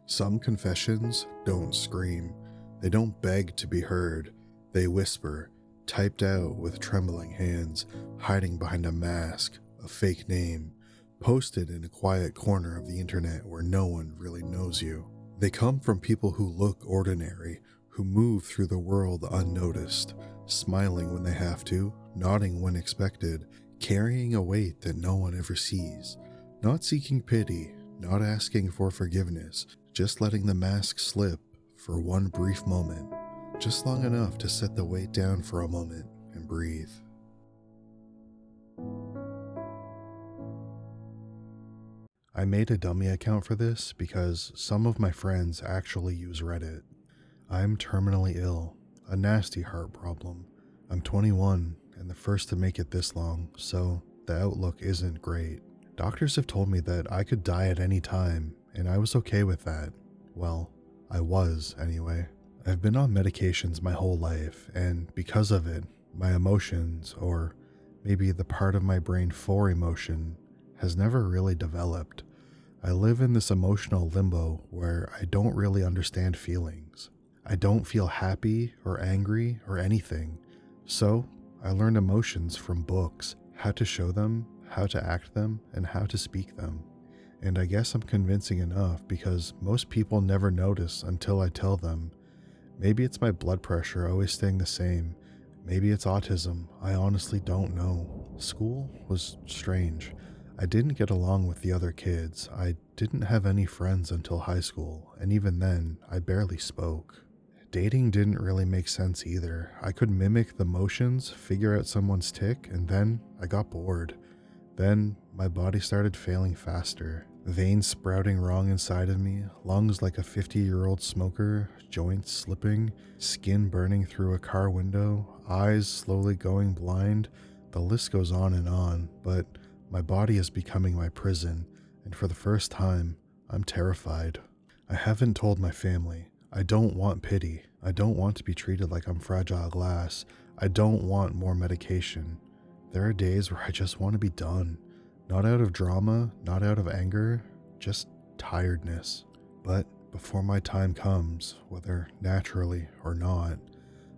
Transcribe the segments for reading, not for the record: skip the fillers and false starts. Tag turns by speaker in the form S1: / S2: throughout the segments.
S1: Some confessions don't scream. They don't beg to be heard. They whisper, typed out with trembling hands, hiding behind a mask, a fake name, posted in a quiet corner of the internet where no one really knows you. They come from people who look ordinary, who move through the world unnoticed, smiling when they have to, nodding when expected, carrying a weight that no one ever sees, not seeking pity, not asking for forgiveness, just letting the mask slip for one brief moment, just long enough to set the weight down for a moment and breathe. I made a dummy account for this because some of my friends actually use Reddit. I'm terminally ill, a nasty heart problem. I'm 21 and the first to make it this long, so the outlook isn't great. Doctors have told me that I could die at any time, and I was okay with that. Well, I was anyway. I've been on medications my whole life, and because of it, my emotions, or maybe the part of my brain for emotion, has never really developed. I live in this emotional limbo where I don't really understand feelings. I don't feel happy or angry or anything. So I learned emotions from books, how to show them, how to act them, and how to speak them. And I guess I'm convincing enough because most people never notice until I tell them. Maybe it's my blood pressure always staying the same. Maybe it's autism. I honestly don't know. School was strange. I didn't get along with the other kids. I didn't have any friends until high school, and even then, I barely spoke. Dating didn't really make sense either. I could mimic the motions, figure out someone's tic, and then I got bored. Then my body started failing faster. Veins sprouting wrong inside of me, lungs like a 50-year-old smoker, joints slipping, skin burning through a car window, eyes slowly going blind. The list goes on, but my body is becoming my prison, and for the first time, I'm terrified. I haven't told my family. I don't want pity. I don't want to be treated like I'm fragile glass. I don't want more medication. There are days where I just want to be done. Not out of drama, not out of anger, just tiredness. But before my time comes, whether naturally or not,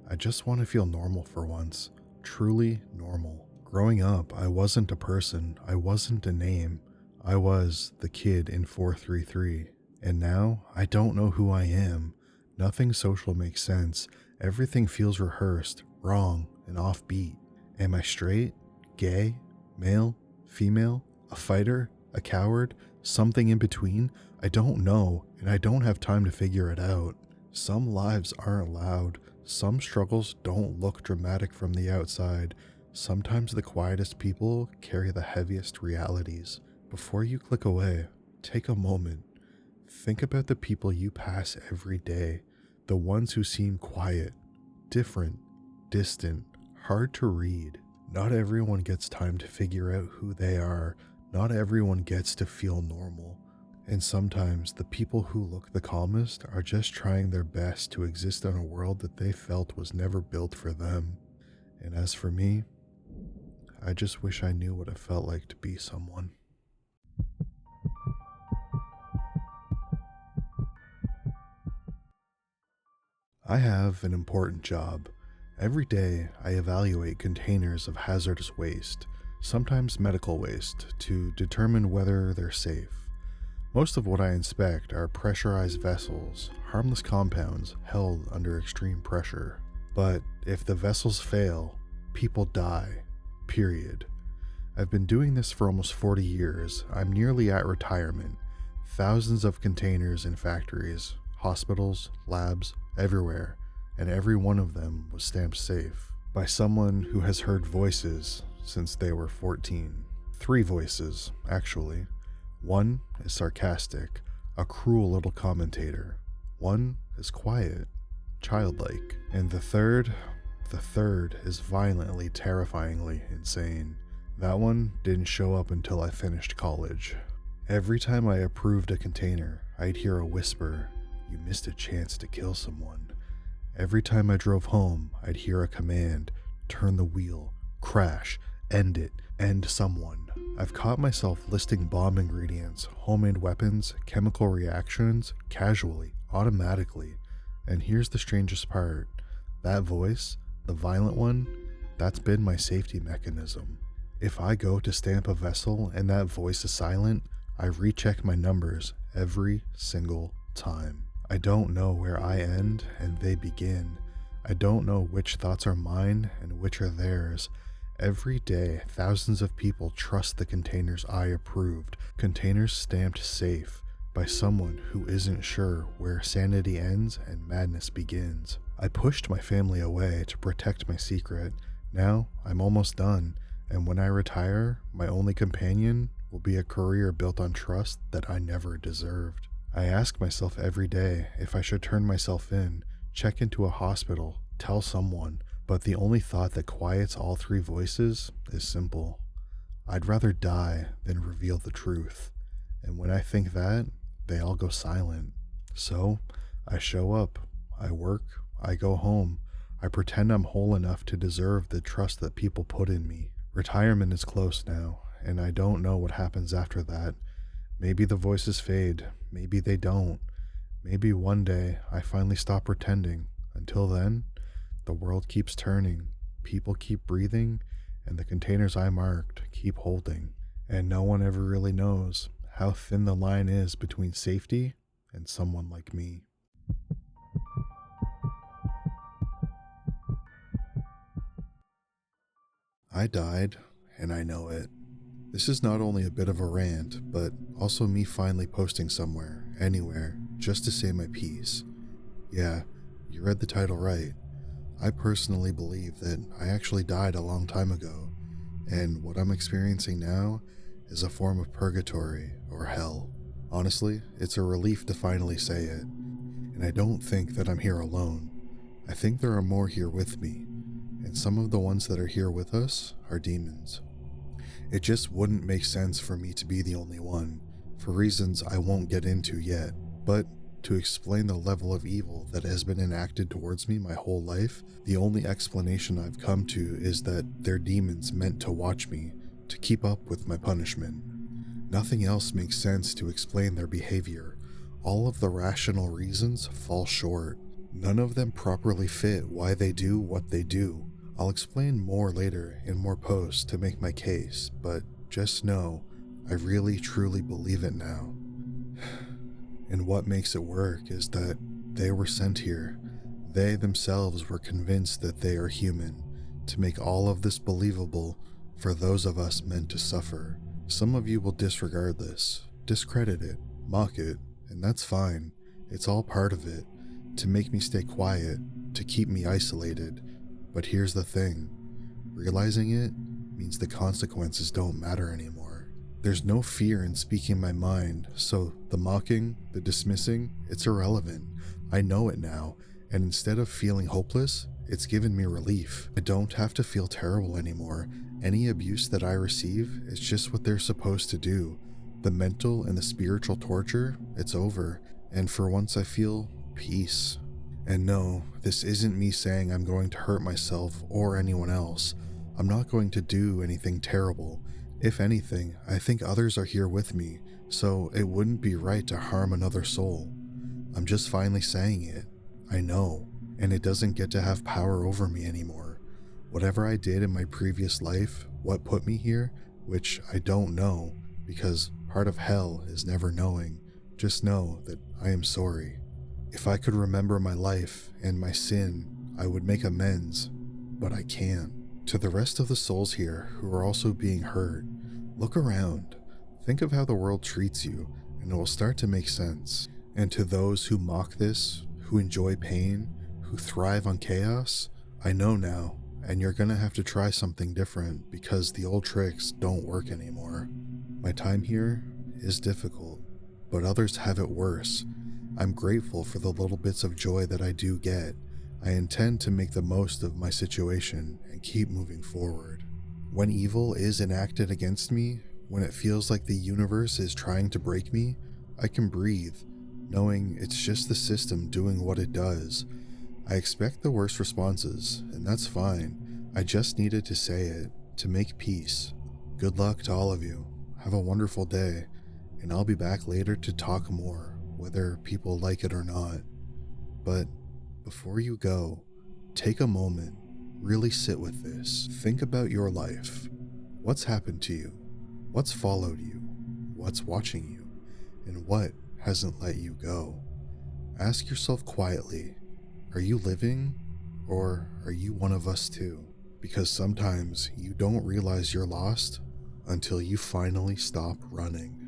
S1: I just want to feel normal for once. Truly normal. Growing up, I wasn't a person. I wasn't a name. I was the kid in 433. And now, I don't know who I am. Nothing social makes sense. Everything feels rehearsed, wrong, and offbeat. Am I straight? Gay? Male? Female? A fighter? A coward? Something in between? I don't know, and I don't have time to figure it out. Some lives aren't loud. Some struggles don't look dramatic from the outside. Sometimes the quietest people carry the heaviest realities. Before you click away, take a moment. Think about the people you pass every day. The ones who seem quiet, different, distant, hard to read. Not everyone gets time to figure out who they are. Not everyone gets to feel normal. And sometimes the people who look the calmest are just trying their best to exist in a world that they felt was never built for them. And as for me, I just wish I knew what it felt like to be someone. I have an important job. Every day, I evaluate containers of hazardous waste, sometimes medical waste, to determine whether they're safe. Most of what I inspect are pressurized vessels, harmless compounds held under extreme pressure. But if the vessels fail, people die. Period. I've been doing this for almost 40 years. I'm nearly at retirement. Thousands of containers in factories, hospitals, labs, everywhere, and every one of them was stamped safe by someone who has heard voices since they were 14. 3 voices, actually. One is sarcastic, a cruel little commentator. One is quiet, childlike. And the third is violently, terrifyingly insane. That one didn't show up until I finished college. Every time I approved a container, I'd hear a whisper, "You missed a chance to kill someone." Every time I drove home, I'd hear a command, "Turn the wheel, crash, end it, end someone." I've caught myself listing bomb ingredients, homemade weapons, chemical reactions, casually, automatically. And here's the strangest part. That voice, the violent one, that's been my safety mechanism. If I go to stamp a vessel and that voice is silent, I recheck my numbers every single time. I don't know where I end and they begin. I don't know which thoughts are mine and which are theirs. Every day, thousands of people trust the containers I approved, containers stamped safe by someone who isn't sure where sanity ends and madness begins. I pushed my family away to protect my secret. Now, I'm almost done, and when I retire, my only companion will be a career built on trust that I never deserved. I ask myself every day if I should turn myself in, check into a hospital, tell someone, but the only thought that quiets all three voices is simple. I'd rather die than reveal the truth. And when I think that, they all go silent. So, I show up, I work, I go home, I pretend I'm whole enough to deserve the trust that people put in me. Retirement is close now, and I don't know what happens after that. Maybe the voices fade, maybe they don't. Maybe one day I finally stop pretending. Until then, the world keeps turning, people keep breathing, and the containers I marked keep holding. And no one ever really knows how thin the line is between safety and someone like me. I died, and I know it. This is not only a bit of a rant, but also me finally posting somewhere, anywhere, just to say my piece. Yeah, you read the title right. I personally believe that I actually died a long time ago, and what I'm experiencing now is a form of purgatory or hell. Honestly, it's a relief to finally say it, and I don't think that I'm here alone. I think there are more here with me, and some of the ones that are here with us are demons. It just wouldn't make sense for me to be the only one, for reasons I won't get into yet, but to explain the level of evil that has been enacted towards me my whole life, the only explanation I've come to is that they're demons meant to watch me, to keep up with my punishment. Nothing else makes sense to explain their behavior. All of the rational reasons fall short. None of them properly fit why they do what they do. I'll explain more later in more posts to make my case, but just know, I really truly believe it now. And what makes it work is that they were sent here. They themselves were convinced that they are human, to make all of this believable for those of us meant to suffer. Some of you will disregard this, discredit it, mock it, and that's fine. It's all part of it, to make me stay quiet, to keep me isolated. But here's the thing, realizing it means the consequences don't matter anymore. There's no fear in speaking my mind, so the mocking, the dismissing, it's irrelevant. I know it now, and instead of feeling hopeless, it's given me relief. I don't have to feel terrible anymore. Any abuse that I receive is just what they're supposed to do. The mental and the spiritual torture, it's over, and for once I feel peace. And no, this isn't me saying I'm going to hurt myself or anyone else. I'm not going to do anything terrible. If anything, I think others are here with me, so it wouldn't be right to harm another soul. I'm just finally saying it. I know, and it doesn't get to have power over me anymore. Whatever I did in my previous life, what put me here, which I don't know, because part of hell is never knowing, just know that I am sorry. If I could remember my life and my sin, I would make amends, but I can't. To the rest of the souls here who are also being hurt, look around. Think of how the world treats you, and it will start to make sense. And to those who mock this, who enjoy pain, who thrive on chaos, I know now, and you're gonna have to try something different because the old tricks don't work anymore. My time here is difficult, but others have it worse. I'm grateful for the little bits of joy that I do get. I intend to make the most of my situation and keep moving forward. When evil is enacted against me, when it feels like the universe is trying to break me, I can breathe, knowing it's just the system doing what it does. I expect the worst responses, and that's fine. I just needed to say it, to make peace. Good luck to all of you. Have a wonderful day, and I'll be back later to talk more, whether people like it or not. But before you go, take a moment, really sit with this. Think about your life. What's happened to you? What's followed you? What's watching you? And what hasn't let you go? Ask yourself quietly, are you living, or are you one of us too? Because sometimes you don't realize you're lost until you finally stop running.